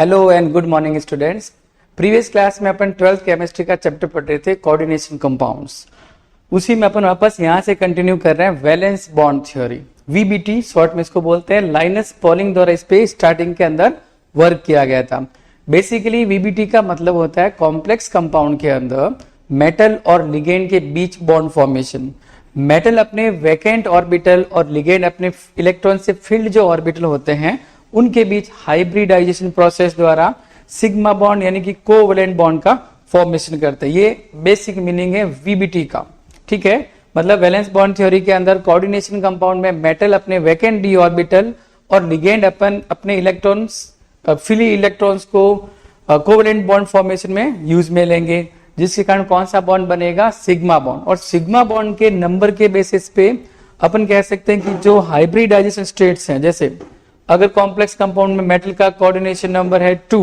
Hello and good morning students. Previous class में अपन 12th chemistry का chapter पढ़ रहे थे कोऑर्डिनेशन कंपाउंड्स। उसी में अपन वापस यहाँ से कंटिन्यू कर रहे हैं valence bond theory, VBT short में इसको बोलते हैं। लाइनस पॉलिंग द्वारा इस पे स्टार्टिंग के अंदर वर्क किया गया था। बेसिकली वीबीटी का मतलब होता है कॉम्प्लेक्स कंपाउंड के अंदर मेटल और लिगेंड के बीच बॉन्ड फॉर्मेशन। मेटल अपने वैकेंट ऑर्बिटल और लिगेंड अपने इलेक्ट्रॉन से फिल्ड जो ऑर्बिटल होते हैं उनके बीच हाइब्रिडाइजेशन प्रोसेस द्वारा सिग्मा बॉन्ड यानी कि कोवैलेंट बॉन्ड का फॉर्मेशन करते हैं। ये बेसिक मीनिंग है वीबीटी का, ठीक है। मतलब वैलेंस बॉन्ड थ्योरी के अंदर कोऑर्डिनेशन कंपाउंड में मेटल अपने वैकेंट डी ऑर्बिटल और लिगेंड अपने इलेक्ट्रॉन्स फ्री इलेक्ट्रॉन्स को कोवैलेंट बॉन्ड फॉर्मेशन में यूज में लेंगे, जिसके कारण कौन सा बॉन्ड बनेगा, सिग्मा बॉन्ड। और सिग्मा बॉन्ड के नंबर के बेसिस पे अपन कह सकते हैं कि जो हाइब्रिडाइजेशन स्टेट्स हैं, जैसे अगर कॉम्प्लेक्स कंपाउंड में मेटल का कोऑर्डिनेशन नंबर है 2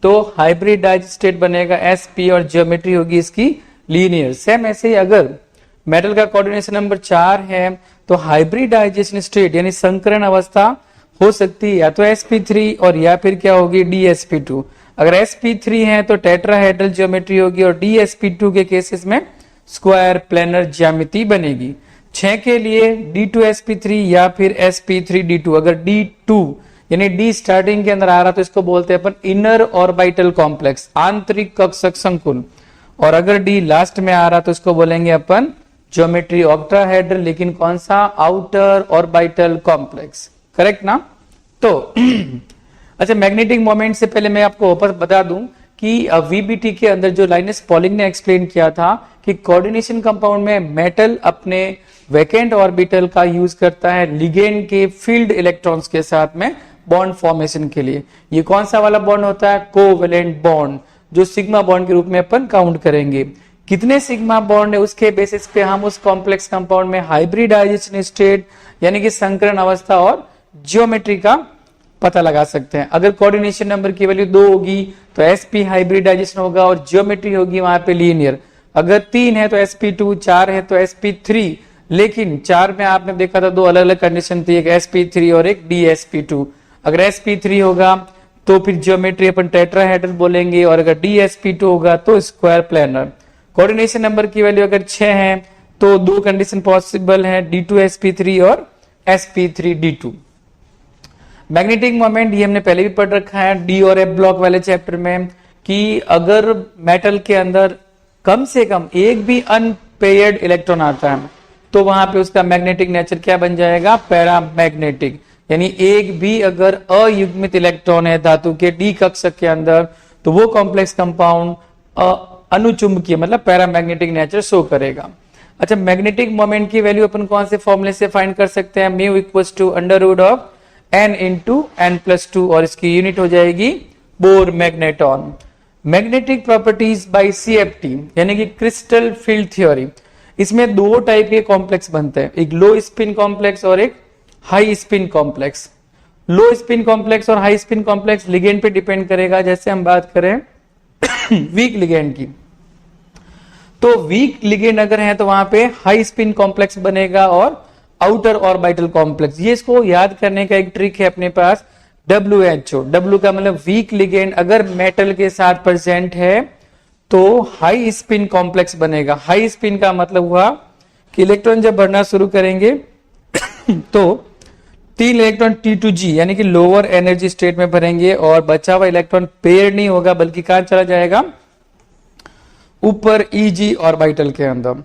तो हाइब्रिडाइज स्टेट बनेगा sp और ज्योमेट्री होगी इसकी लीनियर। सेम ऐसे ही अगर मेटल का कोऑर्डिनेशन नंबर 4 है तो हाइब्रिडाइजेशन स्टेट यानी संकरण अवस्था हो सकती है या तो sp3 और या फिर क्या होगी dsp2। अगर sp3 है तो टेट्राहेड्रल ज्योमेट्री होगी और dsp2 के केसेस में स्क्वायर प्लेनर ज्यामिति बनेगी। 6 के लिए D2sp3 या फिर sp3d2। अगर D2 यानी D स्टार्टिंग के अंदर आ रहा तो इसको बोलते हैं अपन इनर ऑर्बिटल कॉम्प्लेक्स, आंतरिक कक्षक संकुल। और अगर D लास्ट में आ रहा तो इसको बोलेंगे अपन ज्योमेट्री ऑक्टाहेड्रल, लेकिन कौन सा, आउटर ऑर्बिटल कॉम्प्लेक्स। करेक्ट ना। तो अच्छा, मैग्नेटिक मोमेंट से पहले मैं आपको वापस बता दूं कि वीबीटी के अंदर जो लाइनस पॉलिंग ने एक्सप्लेन किया था कि कोऑर्डिनेशन कंपाउंड में मेटल अपने वैकेंट ऑर्बिटल का यूज करता है लिगेंड के फील्ड इलेक्ट्रॉन्स के साथ में बॉन्ड फॉर्मेशन के लिए। ये कौन सा वाला बॉन्ड होता है, कोवैलेंट बॉन्ड, जो सिग्मा बॉन्ड के रूप में अपन काउंट करेंगे। कितने सिग्मा बॉन्ड है उसके बेसिस पे हम उस कॉम्प्लेक्स कंपाउंड में हाइब्रिडाइजेशन स्टेट यानी कि संकरण अवस्था और ज्योमेट्री का पता लगा सकते हैं। अगर कोऑर्डिनेशन नंबर की वैल्यू 2 होगी तो sp हाइब्रिडाइजेशन होगा और ज्योमेट्री होगी वहां पे लीनियर। अगर 3 है तो sp2, 4 है तो sp3, लेकिन 4 में आपने देखा था दो अलग अलग कंडीशन थी, एक sp3 और एक dsp2। अगर sp3 होगा तो फिर ज्योमेट्री अपन टेट्राहेड्रल बोलेंगे और अगर dsp2 होगा तो स्क्वायर प्लेनर। कोऑर्डिनेशन नंबर की वैल्यू अगर 6 है तो दो कंडीशन पॉसिबल है, d2sp3 और sp3d2। मैग्नेटिक मोमेंट ये हमने पहले भी पढ़ रखा है डी और एफ ब्लॉक वाले चैप्टर में कि अगर मेटल के अंदर कम से कम एक भी अनपेयर्ड इलेक्ट्रॉन आता है तो वहां पे उसका मैग्नेटिक नेचर क्या बन जाएगा, पैरामैग्नेटिक। यानी एक भी अगर अयुग्मित इलेक्ट्रॉन है धातु के डी कक्षक के अंदर तो वो कॉम्प्लेक्स कंपाउंड अनुचुंबकीय मतलब पैरामैग्नेटिक नेचर शो करेगा। अच्छा, मैग्नेटिक मोमेंट की वैल्यू अपन कौन से फॉर्मूले से फाइंड कर सकते हैं, mu equals to under root of n into n+2 और इसकी यूनिट हो जाएगी Bohr magneton. Magnetic properties by CFT यानी कि क्रिस्टल फील्ड थ्योरी। इसमें दो टाइप के कॉम्प्लेक्स बनते हैं, एक लो स्पिन कॉम्प्लेक्स और एक हाई स्पिन कॉम्प्लेक्स। लो स्पिन कॉम्प्लेक्स और हाई स्पिन कॉम्प्लेक्स लिगेंड पे डिपेंड करेगा। जैसे हम बात करें वीक लिगेंड की तो वीक लिगेंड अगर है तो वहां पे हाई स्पिन कॉम्प्लेक्स बनेगा और आउटर ऑर्बिटल कॉम्प्लेक्स। ये इसको याद करने का एक ट्रिक है अपने पास, WHO। W का मतलब वीक लिगेंड अगर मेटल के साथ प्रेजेंट है तो हाई स्पिन कॉम्प्लेक्स बनेगा। हाई स्पिन का मतलब हुआ कि इलेक्ट्रॉन जब बढ़ना शुरू करेंगे तो 3 इलेक्ट्रॉन T2G यानी कि लोअर एनर्जी स्टेट में भरेंगे और बचा हुआ इलेक्ट्रॉन पेयर नहीं होगा बल्कि कहां चला जाएगा, ऊपर EG ऑर्बिटल के अंदर।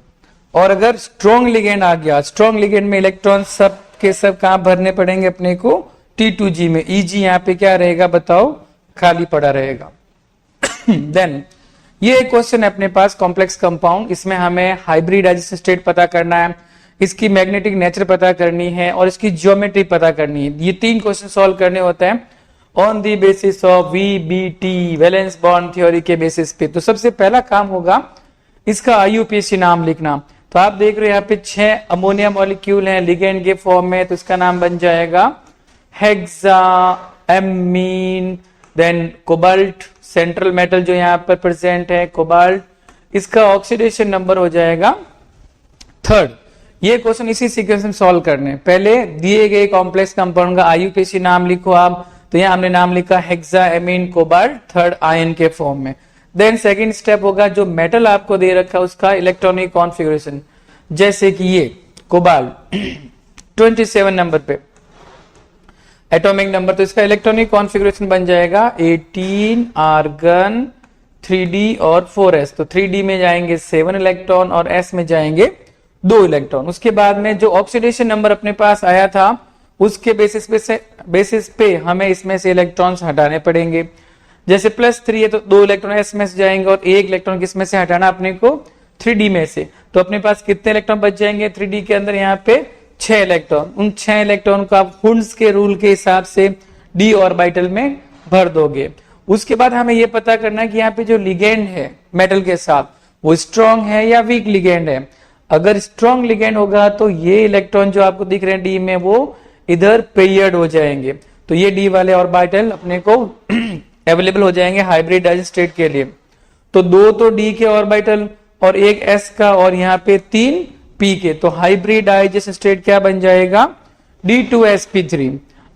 और अगर स्ट्रॉन्ग लिगेंड आ गया, स्ट्रॉन्ग लिगेंड में इलेक्ट्रॉन सब के सब कहां भरने पड़ेंगे अपने को, T2G में। EG यहाँ पे क्या रहेगा बताओ, खाली पड़ा रहेगा। देन ये एक क्वेश्चन है अपने पास कॉम्प्लेक्स कंपाउंड, इसमें हमें हाइब्रिडाइजेशन स्टेट पता करना है, इसकी मैग्नेटिक नेचर पता करनी है और इसकी ज्योमेट्री पता करनी है। ये 3 क्वेश्चन सॉल्व करने होते हैं on the basis of VBT valence bond theory के बेसिस पे। तो सबसे पहला काम होगा इसका IUPAC नाम लिखना। तो आप देख रहे हो यहाँ पे 6 अमोनिया मॉलिक्यूल हैं लिगेंड के फॉर्म में, तो इसका नाम बन जाएगा हेक्साएमीन। देन कोबाल्ट, सेंट्रल मेटल जो यहाँ पर प्रेजेंट है कोबाल्ट, इसका ऑक्सीडेशन नंबर हो जाएगा 3rd। ये क्वेश्चन इसी सीक्वेंस में सॉल्व करने, पहले दिए गए कॉम्प्लेक्स कंपाउंड का IUPAC नाम लिखो आप, तो यहाँ हमने नाम लिखा हेक्साएमीन कोबाल्ट थर्ड आयन के फॉर्म में। देन सेकंड स्टेप होगा जो मेटल आपको दे रखा है उसका इलेक्ट्रॉनिक कॉन्फ़िगरेशन, जैसे कि ये कोबाल्ट 27 नंबर पे एटॉमिक नंबर, तो इसका इलेक्ट्रॉनिक कॉन्फ़िगरेशन बन जाएगा 18 आर्गन 3d और 4s। तो 3d में जाएंगे 7 इलेक्ट्रॉन और s में जाएंगे 2 इलेक्ट्रॉन। उसके बाद में जो ऑक्सीडेशन नंबर अपने पास आया था उसके बेसिस पे हमें इसमें से इलेक्ट्रॉन्स हटाने पड़ेंगे। जैसे +3 है तो 2 इलेक्ट्रॉन s में से जाएंगे और 1 इलेक्ट्रॉन किस में से हटाना अपने को 3d में से। तो अपने पास कितने इलेक्ट्रॉन बच जाएंगे 3d के अंदर, यहाँ पे 6 इलेक्ट्रॉन। उन 6 इलेक्ट्रॉन को आप हुंड्स के रूल के हिसाब से d ऑर्बिटल में भर दोगे। उसके बाद हमें यह पता करना है कि यहाँ पे जो लिगेंड है मेटल के साथ वो स्ट्रॉन्ग है या वीक लिगेंड है। अगर स्ट्रॉन्ग लिगेंड होगा तो ये इलेक्ट्रॉन जो आपको दिख रहे हैं डी में वो इधर पेयर्ड हो जाएंगे, तो ये डी वाले ऑर्बिटल अपने को अवेलेबल हो जाएंगे हाइब्रिडाइज्ड स्टेट के लिए। तो 2 तो डी के ऑर्बिटल और 1 एस का और यहाँ पे 3 पी के, तो हाइब्रिडाइज्ड स्टेट क्या बन जाएगा D2sp3।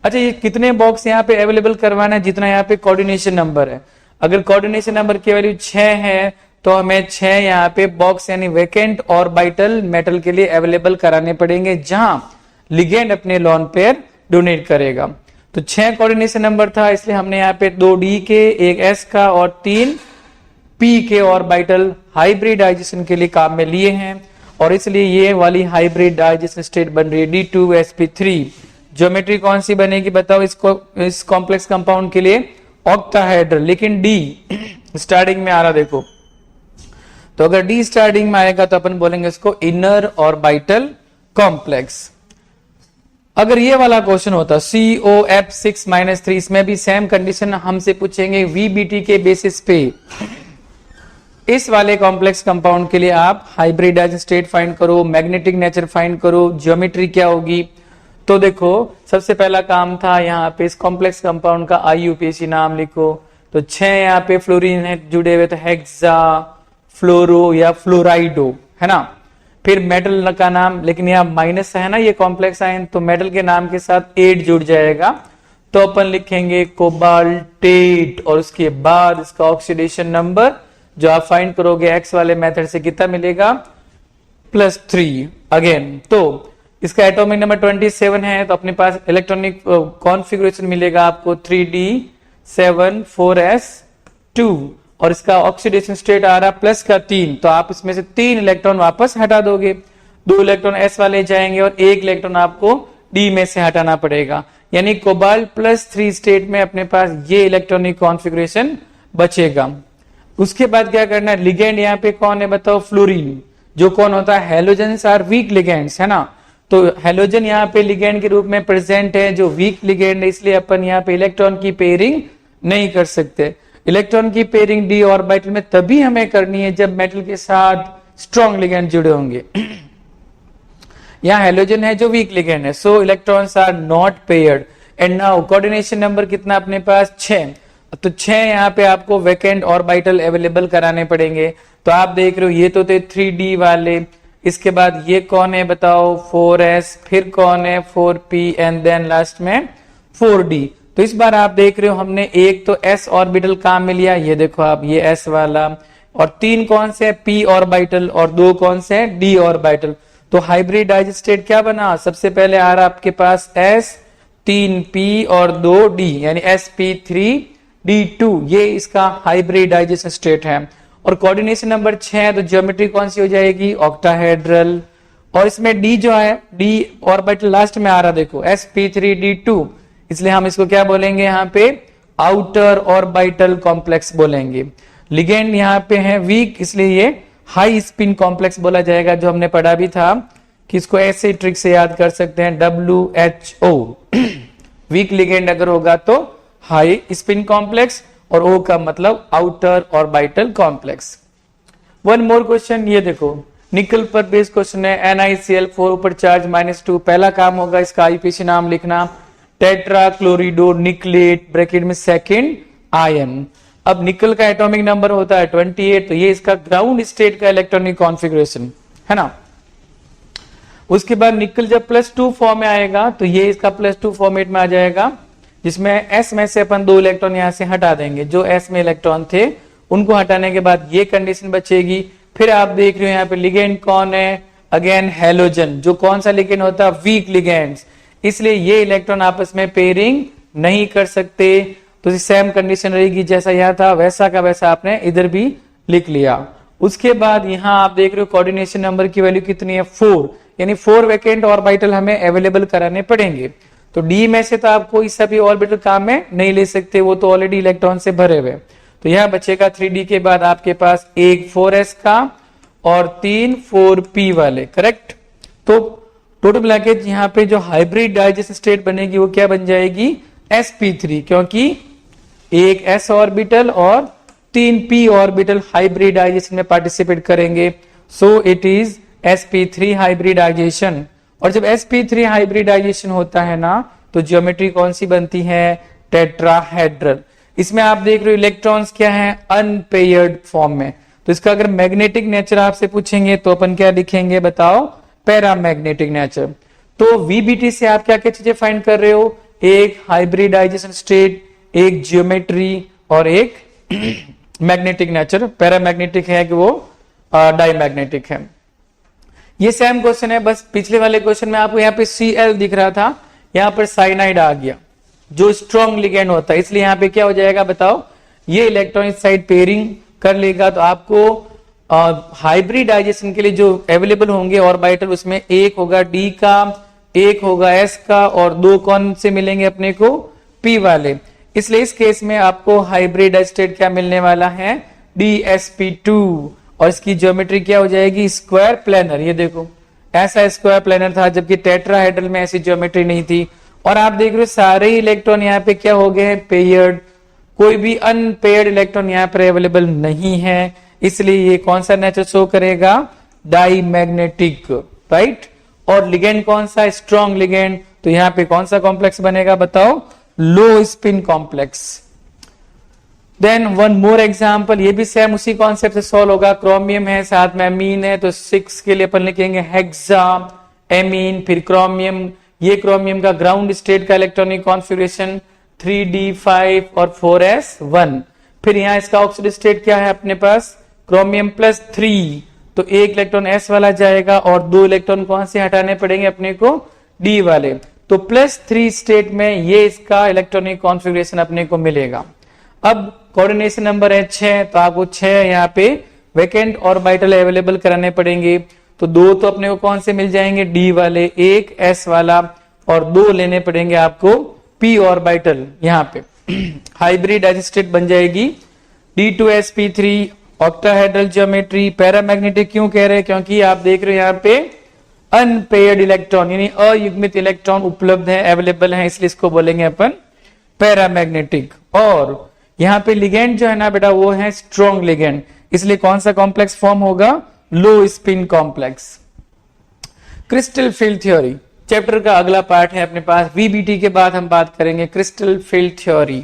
अच्छा, ये कितने बॉक्स यहाँ पे अवेलेबल करवाना है, जितना यहाँ पे कोऑर्डिनेशन नंबर है। अगर कोऑर्डिनेशन नंबर की वैल्यू 6 है तो हमें 6 यहाँ पे बॉक्स यानी वैकेंट ऑर्बिटल मेटल के लिए अवेलेबल कराने पड़ेंगे जहां लिगेंड अपने लोन पेयर डोनेट करेगा। तो 6 कोऑर्डिनेशन नंबर था, इसलिए हमने यहाँ पे 2 डी के 1 एस का और 3 पी के ऑर्बिटल हाइब्रिडाइजेशन के लिए काम में लिए हैं, और इसलिए ये वाली हाइब्रिडाइजेशन स्टेट बन रही है D2sp3। ज्योमेट्री कौन सी बनेगी बताओ इसको, इस कॉम्प्लेक्स कंपाउंड के लिए ऑक्टाहेड्रल, लेकिन डी स्टार्टिंग में आ रहा देखो। तो अगर डी स्टार्टिंग में आएगा तो अपन बोलेंगे इसको इनर ऑर्बिटल कॉम्प्लेक्स। अगर ये वाला क्वेश्चन होता COF6-3, इसमें भी सेम कंडीशन हमसे पूछेंगे VBT के बेसिस पे। इस वाले कॉम्प्लेक्स कंपाउंड के लिए आप हाइब्रिडाइज्ड स्टेट फाइंड करो, मैग्नेटिक नेचर फाइंड करो, ज्योमेट्री क्या होगी। तो देखो सबसे पहला काम था यहाँ पे इस कॉम्प्लेक्स कंपाउंड का IUPAC नाम लिखो। तो 6 यहाँ पे फ्लोरीन है जुड़े हुए, तो हेक्सा फ्लोरो या फ्लोराइडो है ना। फिर मेटल का नाम, लेकिन यहाँ माइनस है ना ये कॉम्प्लेक्स आयन, तो मेटल के नाम के साथ 8 जुड़ जाएगा, तो अपन लिखेंगे कोबाल्टेट। और उसके बाद इसका ऑक्सीडेशन नंबर जो आप फाइंड करोगे एक्स वाले मेथड से कितना मिलेगा +3 अगेन। तो इसका एटॉमिक नंबर 27 है, तो अपने पास इलेक्ट्रॉनिक कॉन्फ़िगरेशन मिलेगा आपको 3d7 4s2, और इसका ऑक्सीडेशन स्टेट आ रहा प्लस का 3, तो आप इसमें से 3 इलेक्ट्रॉन वापस हटा दोगे। 2 इलेक्ट्रॉन s वाले जाएंगे और 1 इलेक्ट्रॉन आपको d में से हटाना पड़ेगा, यानी कोबाल्ट +3 स्टेट में अपने पास ये इलेक्ट्रॉनिक कॉन्फ़िगरेशन बचेगा। उसके बाद क्या करना है, लिगेंड यहाँ पे कौन है बताओ, फ्लोरीन। जो कौन होता है, हेलोजेंस आर वीक लिगेंड्स है ना। तो हेलोजन यहाँ पे लिगेंड के रूप में प्रेजेंट है जो वीक लिगेंड है, इसलिए अपन यहाँ पे इलेक्ट्रॉन की पेयरिंग नहीं कर सकते। इलेक्ट्रॉन की पेयरिंग डी ऑर्बिटल में तभी हमें करनी है जब मेटल के साथ स्ट्रॉन्ग लिगेंड जुड़े होंगे। यहाँ हेलोजन है जो वीक लिगेंड है, so electrons are not paired. And now coordination number कितना अपने पास 6, तो 6 यहाँ पे आपको वैकेंट ऑर्बिटल अवेलेबल कराने पड़ेंगे। तो आप देख रहे हो ये तो थे 3d वाले, इसके बाद ये कौन है बताओ 4s, फिर कौन है 4p एंड देन लास्ट में 4d। तो इस बार आप देख रहे हो हमने एक तो s ऑर्बिटल काम में लिया, ये देखो आप ये s वाला, और 3 कौन से p ऑर्बिटल और 2 कौन से d ऑर्बिटल। तो हाइब्रिडाइज्ड स्टेट क्या बना, सबसे पहले आ रहा आपके पास s 3p और 2d यानी sp3d2, ये इसका हाइब्रिडाइजेशन स्टेट है। और कोऑर्डिनेशन नंबर 6 है, तो ज्योमेट्री कौन सी हो जाएगी ऑक्टाहेड्रल। और इसमें d जो है d ऑर्बिटल लास्ट में आ रहा देखो sp3d2, इसलिए हम इसको क्या बोलेंगे यहाँ पे आउटर ऑर्बिटल कॉम्प्लेक्स बोलेंगे। लिगेंड यहाँ पे है वीक, इसलिए ये हाई स्पिन कॉम्प्लेक्स बोला जाएगा, जो हमने पढ़ा भी था कि इसको ऐसे ट्रिक से याद कर सकते हैं WHO। वीक लिगेंड अगर होगा तो हाई स्पिन कॉम्प्लेक्स, और O का मतलब outer orbital complex. One more question, ये देखो निकल पर बेस्ड क्वेश्चन है, NiCl4 ऊपर चार्ज -2। पहला काम होगा इसका IUPAC नाम लिखना, टेट्रा क्लोरिडो निकलेट ब्रैकेट में सेकंड आयन। अब निकल का एटॉमिक नंबर होता है 28, तो ये इसका ग्राउंड स्टेट का इलेक्ट्रॉनिक कॉन्फ़िगरेशन है ना। उसके बाद निकल जब +2 फॉर्म में आएगा तो ये इसका +2 फॉर्मेट में आ जाएगा, जिसमें s में से अपन 2 इलेक्ट्रॉन यहां से हटा देंगे, जो s में इलेक्ट्रॉन थे उनको हटाने के बाद ये कंडीशन बचेगी। फिर आप देख रहे हो यहाँ पे लिगेंड कौन है, अगेन हैलोजन, जो कौन सा लिगेंड होता है, वीक लिगेंड्स, इसलिए ये इलेक्ट्रॉन आपस में पेयरिंग नहीं कर सकते। तो सेम कंडीशन रहेगी, जैसा यहाँ था वैसा का वैसा आपने इधर भी लिख लिया। उसके बाद यहाँ आप देख रहे हो कोऑर्डिनेशन नंबर की वैल्यू कितनी है, 4, यानी 4 वैकेंट ऑर्बिटल हमें अवेलेबल कराने पड़ेंगे। तो डी में से तो आप कोई सभी ऑर्बिटल काम में नहीं ले सकते, वो तो ऑलरेडी इलेक्ट्रॉन से भरे हुए। तो यह बचेगा 3d के बाद आपके पास एक 4s का और 3 4p वाले, करेक्ट। तो टोटल ब्लैकेज यहाँ पे जो हाइब्रिड डाइजेशन स्टेट बनेगी वो क्या बन जाएगी, sp3, क्योंकि एक s ऑर्बिटल और 3p ऑर्बिटल हाइब्रिडाइजेशन में पार्टिसिपेट करेंगे। So it is sp3 hybridisation. और जब sp3 हाइब्रिडाइजेशन होता है ना, तो ज्योमेट्री कौन सी बनती है, टेट्राहेड्रल। इसमें आप देख रहे हो इलेक्ट्रॉन्स क्या है, अनपेयर्ड फॉर्म में। तो इसका अगर मैग्नेटिक नेचर आपसे पूछेंगे तो अपन क्या लिखेंगे बताओ, पैरामैग्नेटिक नेचर। तो वीबीटी से आप क्या क्या चीजें फाइंड कर रहे हो, एक हाइब्रिडाइजेशन स्टेट, एक ज्योमेट्री और एक मैग्नेटिक नेचर। पैरामैग्नेटिक है कि वो डायमैग्नेटिक है। ये सेम क्वेश्चन है, बस पिछले वाले क्वेश्चन में आपको यहाँ पे Cl दिख रहा था, यहाँ पर साइनाइड आ गया जो स्ट्रॉन्ग लिगेंड होता है, इसलिए यहाँ पे क्या हो जाएगा बताओ, ये इलेक्ट्रॉन इस साइड पेयरिंग कर लेगा। तो आपको हाइब्रिडाइजेशन के लिए जो अवेलेबल होंगे ऑर्बिटल, उसमें एक होगा डी का, एक होगा एस का और 2 कौन से मिलेंगे अपने को, पी वाले। इसलिए इस केस में आपको हाइब्रिड स्टेट क्या मिलने वाला है, DsP2, और इसकी ज्योमेट्री क्या हो जाएगी, स्क्वायर प्लेनर। ये देखो ऐसा स्क्वायर प्लेनर था, जबकि टेट्राहेड्रल में ऐसी ज्योमेट्री नहीं थी। और आप देख रहे हो सारे ही इलेक्ट्रॉन यहाँ पे क्या हो गए हैं, पेयर्ड, कोई भी अनपेयर्ड इलेक्ट्रॉन यहाँ पर अवेलेबल नहीं है, इसलिए ये कौन सा नेचर शो करेगा, डाईमैग्नेटिक, राइट। और लिगेंड कौन सा, स्ट्रॉन्ग लिगेंड। तो यहाँ पे कौन सा कॉम्प्लेक्स बनेगा बताओ, low spin complex. Then one more example, ये भी सेम उसी कॉन्सेप्ट से सॉल्व होगा। क्रोमियम है, साथ में अमीन है, तो 6 के लिए अपन लिखेंगे हेक्सा एमीन, फिर क्रोमियम। ये क्रोमियम का ग्राउंड स्टेट का इलेक्ट्रॉनिक कॉन्फ़िगरेशन 3d5 और 4s1। फिर यहाँ इसका ऑक्सीडाइज्ड स्टेट क्या है अपने पास, क्रोमियम +3, तो एक इलेक्ट्रॉन s वाला जाएगा और 2 इलेक्ट्रॉन कौन से हटाने पड़ेंगे अपने को, d वाले। तो +3 स्टेट में ये इसका इलेक्ट्रॉनिक कॉन्फ़िगरेशन अपने को मिलेगा। अब कोऑर्डिनेशन नंबर है 6, तो आपको 6 यहाँ पे वैकेंट ऑर्बिटल अवेलेबल कराने पड़ेंगे। तो 2 तो अपने को कौन से मिल जाएंगे, डी वाले, एक s वाला और 2 लेने पड़ेंगे आपको p ऑर्बिटल। यहाँ पे हाइब्रिड स्टेट बन जाएगी D2sp3, ऑक्टाहेड्रल ज्योमेट्री। पैरामैग्नेटिक क्यों कह रहे हैं, क्योंकि आप देख रहे हो यहाँ पे अनपेयर्ड इलेक्ट्रॉन यानी अयुग्मित इलेक्ट्रॉन उपलब्ध है, अवेलेबल है, इसलिए इसको बोलेंगे अपन पैरामैग्नेटिक। और यहाँ पे लिगेंड जो है ना बेटा वो है स्ट्रॉन्ग लिगेंड, इसलिए कौन सा कॉम्प्लेक्स फॉर्म होगा, लो spin complex. Crystal field theory chapter का अगला पार्ट है अपने पास। वीबीटी के बाद हम बात करेंगे crystal field theory.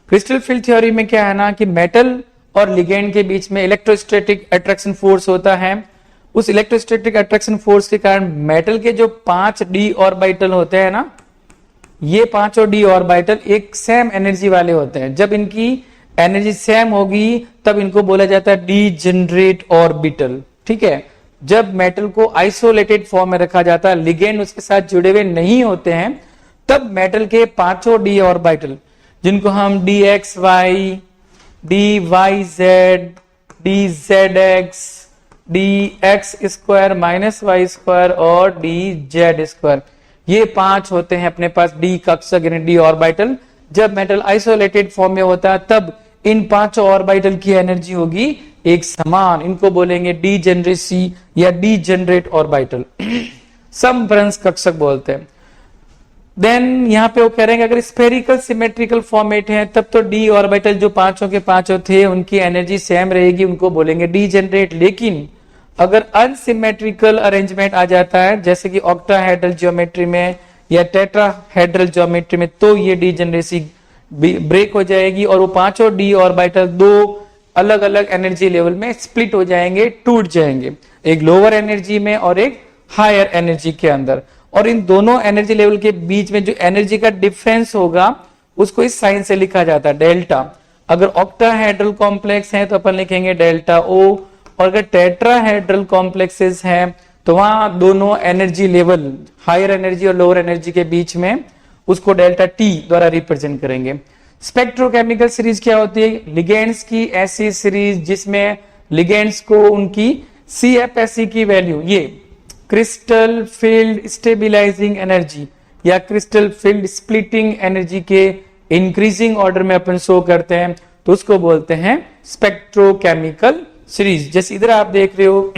Crystal field theory में क्या है ना कि मेटल और लिगेंड के बीच में इलेक्ट्रोस्टैटिक अट्रैक्शन फोर्स होता है। उस इलेक्ट्रोस्टैटिक अट्रैक्शन फोर्स के कारण मेटल के जो 5 डी ऑर्बिटल होते हैं ना, ये 5 डी ऑर्बिटल एक सेम एनर्जी वाले होते हैं। जब इनकी एनर्जी सेम होगी तब इनको बोला जाता है डीजेनरेट ऑर्बिटल, ठीक है। जब मेटल को आइसोलेटेड फॉर्म में रखा जाता है, लिगेंड उसके साथ जुड़े हुए नहीं होते हैं, तब मेटल के 5 डी ऑर्बिटल, जिनको हम DXY, DYZ, DZX, DX² - y² और DZ², ये 5 होते हैं अपने पास डी कक्षक यानी डी ऑर्बिटल। जब मेटल आइसोलेटेड फॉर्म में होता है तब इन 5 ऑर्बिटल की एनर्जी होगी एक समान, इनको बोलेंगे डीजेनरेसी या डीजेनरेट ऑर्बिटल, समभ्रंश कक्षक बोलते हैं। देन यहाँ पे वो कह रहे हैं अगर स्फेरिकल सिमेट्रिकल फॉर्मेट है तब तो डी ऑर्बिटल जो 5 के 5 थे उनकी एनर्जी सेम रहेगी, उनको बोलेंगे डीजेनरेट। लेकिन अगर अनसिमेट्रिकल अरेंजमेंट आ जाता है जैसे कि ऑक्टाहेड्रल ज्योमेट्री में या टेट्राहेड्रल ज्योमेट्री में, तो ये डीजेनरेसी ब्रेक हो जाएगी और वो 5 डी ऑर्बिटल 2 अलग अलग एनर्जी लेवल में स्प्लिट हो जाएंगे, टूट जाएंगे, एक लोअर एनर्जी में और एक हायर एनर्जी के अंदर। और इन दोनों एनर्जी लेवल के बीच में जो एनर्जी का डिफरेंस होगा उसको इस साइन से लिखा जाता है डेल्टा। अगर ऑक्टाहेड्रल कॉम्प्लेक्स है तो अपन लिखेंगे डेल्टा ओ, और अगर टेट्राहेड्रल कॉम्प्लेक्सेस है तो वहां दोनों एनर्जी लेवल हायर एनर्जी और लोअर एनर्जी के बीच में उसको डेल्टा टी द्वारा रिप्रेजेंट करेंगे। स्पेक्ट्रोकेमिकल सीरीज क्या होती है? लिगेंड्स की ऐसी सीरीज जिसमें लिगेंड्स को उनकी CFSE की वैल्यू, ये क्रिस्टल फील्ड स्टेबिलाईजिंग एनर्जी या क्रिस्टल फील्ड स्प्लिटिंग एनर्जी के इंक्रीजिंग ऑर्डर में अपन शो करते हैं, तो उसको बोलते हैं स्पेक्ट्रोकेमिकल सीरीज। जैसे इधर आप देख रहे हो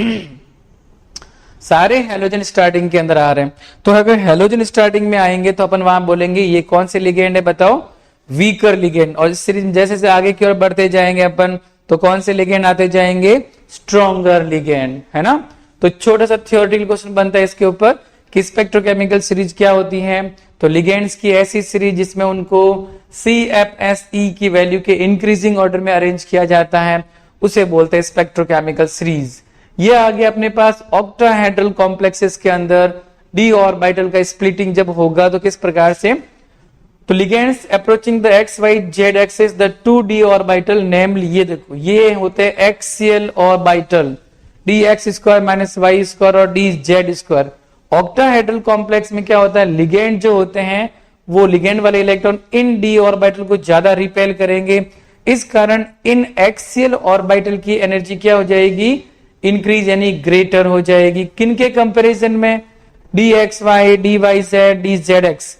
सारे हैलोजन स्टार्टिंग के अंदर आ रहे हैं, तो अगर हैलोजन स्टार्टिंग में आएंगे तो अपन वहां बोलेंगे ये कौन से लिगेंड है बताओ? Weaker ligand. और इस सीरीज जैसे जैसे आगे की ओर बढ़ते जाएंगे अपन तो कौन से लिगेंड आते जाएंगे? स्ट्रॉन्गर लिगेंड, है ना। तो छोटा सा थियोरेटिकल क्वेश्चन बनता है इसके ऊपर कि स्पेक्ट्रोकेमिकल सीरीज क्या होती है? तो लिगेंड्स की ऐसी सीरीज जिसमें उनको CFSE की वैल्यू के इंक्रीजिंग ऑर्डर में अरेंज किया जाता है, उसे बोलते हैं स्पेक्ट्रोकेमिकल सीरीज। ये आ गया अपने पास ऑक्टाहेड्रल कॉम्प्लेक्सेस के अंदर डी ऑर्बिटल का स्प्लिटिंग जब होगा तो किस प्रकार से? तो ligands approaching the X Y Z axis the 2d orbital, namely ये देखो ये होते हैं axial orbital dx² minus Y square और dz²। ऑक्टाहेड्रल कॉम्प्लेक्स में क्या होता है? लिगेंड जो होते हैं वो लिगेंड वाले इलेक्ट्रॉन इन डी ऑर्बिटल को ज्यादा रिपेल करेंगे, इस कारण इन एक्सियल ऑर्बिटल की एनर्जी क्या हो जाएगी? इंक्रीज यानी ग्रेटर हो जाएगी। किन के कंपैरिजन में? dxy, dyz, dzx।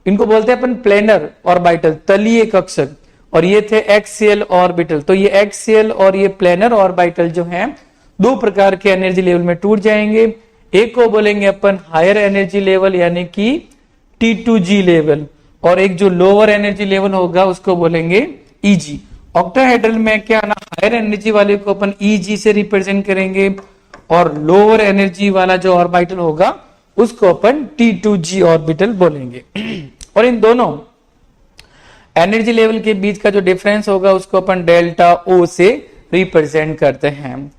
इनको बोलते हैं अपन प्लेनर ऑर्बिटल, तलीय कक्षक, और ये थे एक्सियल ऑर्बिटल। तो ये एक्सियल और ये प्लेनर ऑर्बिटल जो हैं दो प्रकार के एनर्जी लेवल में टूट जाएंगे। एक को बोलेंगे अपन हायर एनर्जी लेवल यानी कि T2G लेवल, और एक जो लोअर एनर्जी लेवल होगा उसको बोलेंगे EG। ऑक्टाहेड्रल में क्या ना, हायर एनर्जी वाले को अपन EG से रिप्रेजेंट करेंगे और लोअर एनर्जी वाला जो ऑर्बिटल होगा उसको अपन T2G ऑर्बिटल बोलेंगे। और इन दोनों एनर्जी लेवल के बीच का जो डिफरेंस होगा उसको अपन डेल्टा O से रिप्रेजेंट करते हैं।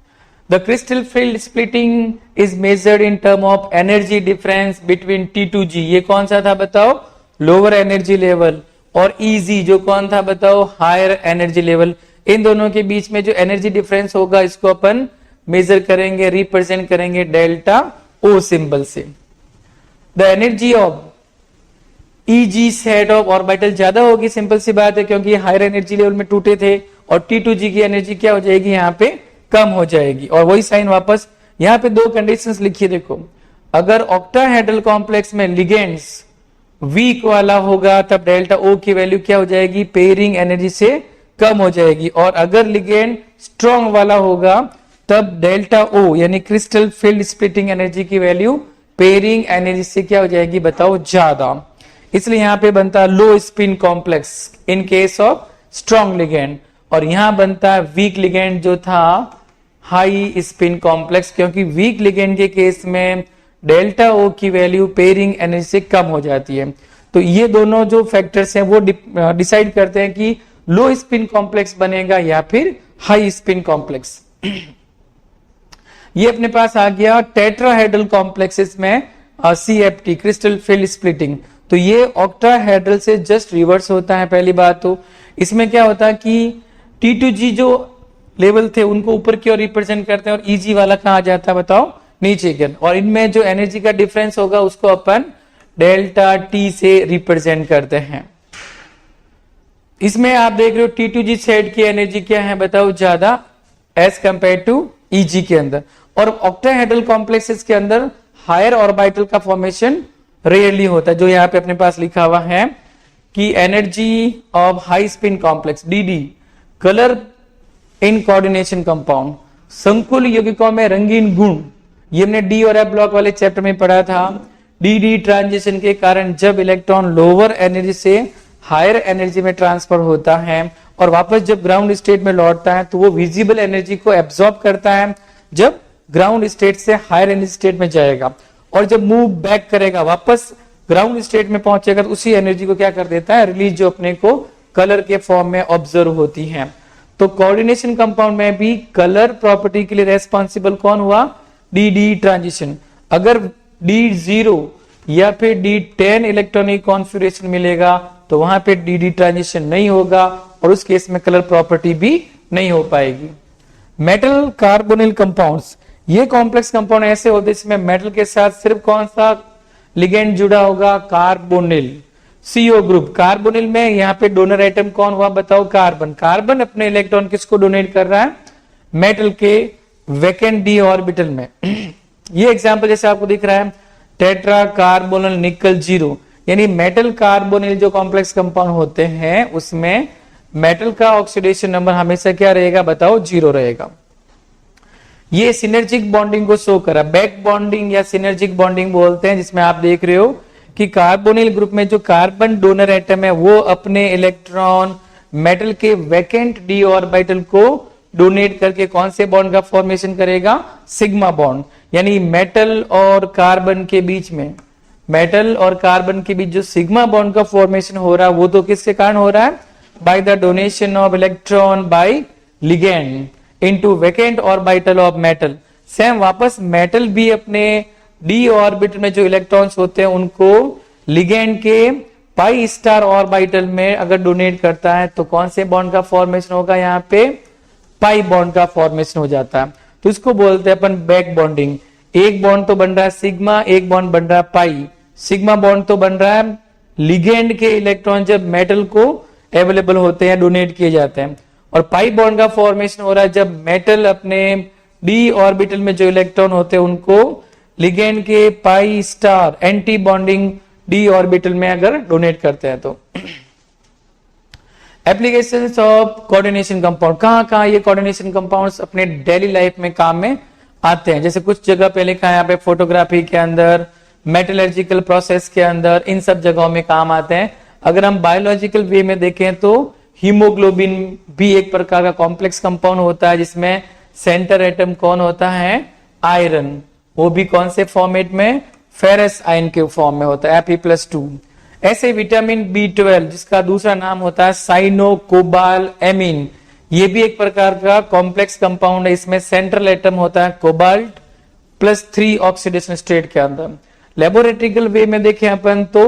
The crystal field splitting is measured in term of energy difference between T2G, ये कौन सा था बताओ? लोअर एनर्जी लेवल, और EG जो कौन था बताओ? Higher energy level. इन दोनों के बीच में जो एनर्जी डिफरेंस होगा इसको अपन मेजर करेंगे, रिप्रेजेंट करेंगे डेल्टा O सिंबल से। The energy of EG set of orbital ज्यादा होगी, सिंपल सी बात है, क्योंकि हायर एनर्जी लेवल में टूटे थे, और T2G की एनर्जी क्या हो जाएगी? यहाँ पे कम हो जाएगी। और वही साइन वापस यहाँ पे दो कंडीशंस लिखी है, देखो अगर ऑक्टाहेड्रल कॉम्प्लेक्स में लिगेंड्स वीक वाला होगा तब डेल्टा O की वैल्यू क्या हो जाएगी? पेयरिंग एनर्जी से कम हो जाएगी। और अगर लिगेंड स्ट्रॉन्ग वाला होगा तब डेल्टा O यानी क्रिस्टल फील्ड स्प्लिटिंग एनर्जी की वैल्यू पेयरिंग एनर्जी से क्या हो जाएगी बताओ? ज्यादा। इसलिए यहां पे बनता है लो spin complex in case of strong ligand, और यहां बनता है वीक लिगेंड जो था हाई स्पिन कॉम्प्लेक्स, क्योंकि वीक लिगेंड के केस में डेल्टा O की वैल्यू पेयरिंग एनर्जी से कम हो जाती है। तो ये दोनों जो फैक्टर्स हैं वो डिसाइड करते हैं कि लो स्पिन कॉम्प्लेक्स बनेगा या फिर हाई स्पिन कॉम्प्लेक्स। ये अपने पास आ गया टेट्राहेड्रल कॉम्प्लेक्सेस में CFT क्रिस्टल फील्ड स्प्लिटिंग। तो ये ऑक्टाहेड्रल से जस्ट रिवर्स होता है। पहली बात तो इसमें क्या होता है कि T2G जो लेवल थे उनको ऊपर की ओर रिप्रेजेंट करते हैं, और EG वाला कहाँ जाता है बताओ? नीचे की ओर। और इनमें जो एनर्जी का डिफरेंस होगा उसको अपन डेल्टा T से रिप्रेजेंट करते हैं। इसमें आप देख रहे हो T2G सेट की एनर्जी क्या है बताओ? ज्यादा एज कंपेयर टू EG के अंदर। और ऑक्टाहेड्रल कॉम्प्लेक्सेस के अंदर हायर ऑर्बिटल का फॉर्मेशन रेयरली होता है, जो यहाँ पे अपने पास लिखा हुआ है कि energy of high spin complex DD colour in coordination compound, संकुल यौगिकों में रंगीन गुण, ये हमने D और F ब्लॉक वाले चैप्टर में पढ़ा था। DD ट्रांजिशन के कारण जब इलेक्ट्रॉन लोअर एनर्जी से हायर एनर्जी में ट्रांसफर होता है और वापस जब ग्राउंड स्टेट में लौटता है तो वो विजिबल एनर्जी को एब्सॉर्ब करता है जब ग्राउंड स्टेट से हायर एनर्जी स्टेट में जाएगा, और जब मूव बैक करेगा वापस ग्राउंड स्टेट में पहुंचेगा तो उसी एनर्जी को क्या कर देता है? रिलीज, जो अपने को कलर के फॉर्म में ऑब्जर्व होती है। तो कोऑर्डिनेशन कंपाउंड में भी कलर प्रॉपर्टी के लिए रेस्पॉन्सिबल कौन हुआ? DD transition. अगर D0 या फिर D10 इलेक्ट्रॉनिक कॉन्फ़िगरेशन मिलेगा तो वहां पे डी ट्रांजिशन नहीं होगा और उस केस में कलर प्रॉपर्टी भी नहीं हो पाएगी। मेटल कार्बोनिल कंपाउंड्स, ये कॉम्प्लेक्स कंपाउंड ऐसे होते हैं इसमें मेटल के साथ सिर्फ कौन सा लिगेंड जुड़ा होगा, कार्बोनिल, CO ग्रुप। कार्बोनिल में यहाँ पे डोनर एटम कौन हुआ बताओ, कार्बन। कार्बन अपने इलेक्ट्रॉन किसको डोनेट कर रहा है, मेटल के वैकेंट d ऑर्बिटल में। ये एग्जांपल जैसे आपको दिख रहा है टेट्रा कार्बोनिल निकल 0, यानी मेटल कार्बोनिल जो कॉम्प्लेक्स कंपाउंड होते हैं उसमें मेटल का ऑक्सीडेशन नंबर हमेशा क्या रहेगा बताओ, 0 रहेगा। ये सिनर्जिक बॉन्डिंग को शो करा, बैक बॉन्डिंग या सिनर्जिक बॉन्डिंग बोलते हैं, जिसमें आप देख रहे हो कि कार्बोनिल ग्रुप में जो कार्बन डोनर एटम है वो अपने इलेक्ट्रॉन मेटल के वैकेंट d ऑर्बिटल को डोनेट करके कौन से बॉन्ड का फॉर्मेशन करेगा, सिग्मा बॉन्ड। यानी मेटल और कार्बन के बीच में, मेटल और कार्बन के बीच जो सिग्मा बॉन्ड का फॉर्मेशन हो रहा है वो तो किसके कारण हो रहा है, by the donation of electron by ligand into vacant orbital of metal. Same वापस मेटल भी अपने d ऑर्बिटल में जो इलेक्ट्रॉन्स होते हैं उनको लिगेंड के पाई स्टार ऑर्बिटल में अगर डोनेट करता है तो कौन से बॉन्ड का फॉर्मेशन होगा, यहाँ पे पाई बॉन्ड का फॉर्मेशन हो जाता है। तो इसको बोलते हैं अपन बैक बॉन्डिंग। एक बॉन्ड तो बन रहा है सिग्मा, एक बॉन्ड बन रहा है पाई। सिग्मा बॉन्ड तो बन रहा है लिगेंड के इलेक्ट्रॉन जब मेटल को अवेलेबल होते हैं, डोनेट किए जाते हैं, और पाई बॉन्ड का फॉर्मेशन हो रहा है जब मेटल अपने d ऑर्बिटल में जो इलेक्ट्रॉन होते हैं उनको लिगेंड के pi star anti bonding d orbital में अगर डोनेट करते हैं तो। एप्लीकेशंस ऑफ कोऑर्डिनेशन कंपाउंड, कहां ये कोऑर्डिनेशन कंपाउंड्स अपने डेली लाइफ में काम में आते हैं। जैसे कुछ जगह पे लिखा है यहाँ पे फोटोग्राफी के अंदर, मेटलर्जिकल प्रोसेस के अंदर, इन सब जगहों में काम आते हैं। अगर हम बायोलॉजिकल वे में देखें तो हीमोग्लोबिन भी एक प्रकार का कॉम्प्लेक्स कंपाउंड होता है जिसमें सेंटर एटम कौन होता है, आयरन। वो भी कौन से फॉर्मेट में, फेरस आयन के फॉर्म में होता है, Fe+2। ऐसे विटामिन B12 जिसका दूसरा नाम होता है साइनोकोबालएमीन, ये भी एक प्रकार का कॉम्प्लेक्स कंपाउंड है। इसमें सेंट्रल एटम होता है कोबाल्ट +3 ऑक्सीडेशन स्टेट के अंदर। लेबोरेटरिकल वे में देखें अपन तो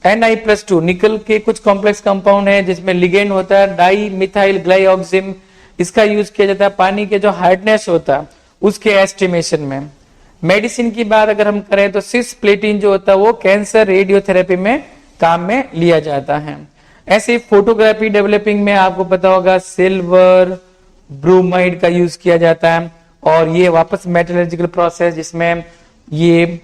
Ni+2 निकल के कुछ कॉम्प्लेक्स कंपाउंड है जिसमें लिगेंड होता है डाई मिथाइल ग्लाइऑक्सिम। इसका यूज किया जाता है पानी के जो हार्डनेस होता है उसके एस्टिमेशन में। मेडिसिन की बात अगर हम करें तो सिस्प्लेटिन जो होता है वो कैंसर रेडियोथेरेपी में काम में लिया जाता है। ऐसे फोटोग्राफी डेवलपिंग में आपको पता होगा सिल्वर ब्रोमाइड का यूज किया जाता है, और ये वापस मेटलर्जिकल प्रोसेस जिसमें ये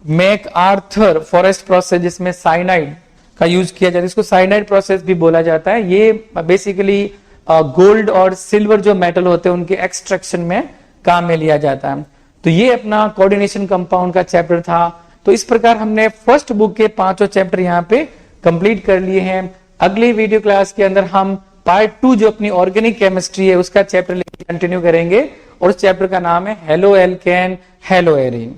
मैक आर्थर फॉरेस्ट प्रोसेस जिसमें साइनाइड का यूज किया जाता है, इसको साइनाइड प्रोसेस भी बोला जाता है। ये बेसिकली गोल्ड और सिल्वर जो मेटल होते हैं उनके एक्सट्रैक्शन में काम में लिया जाता है। तो ये अपना कोऑर्डिनेशन कंपाउंड का चैप्टर था। तो इस प्रकार हमने फर्स्ट बुक के 5 चैप्टर यहाँ पे कंप्लीट कर लिए हैं। अगली वीडियो क्लास के अंदर हम पार्ट 2 जो अपनी ऑर्गेनिक केमिस्ट्री है उसका चैप्टर कंटिन्यू करेंगे, और उस चैप्टर का नाम है हेलो एल्केन हेलो एरीन।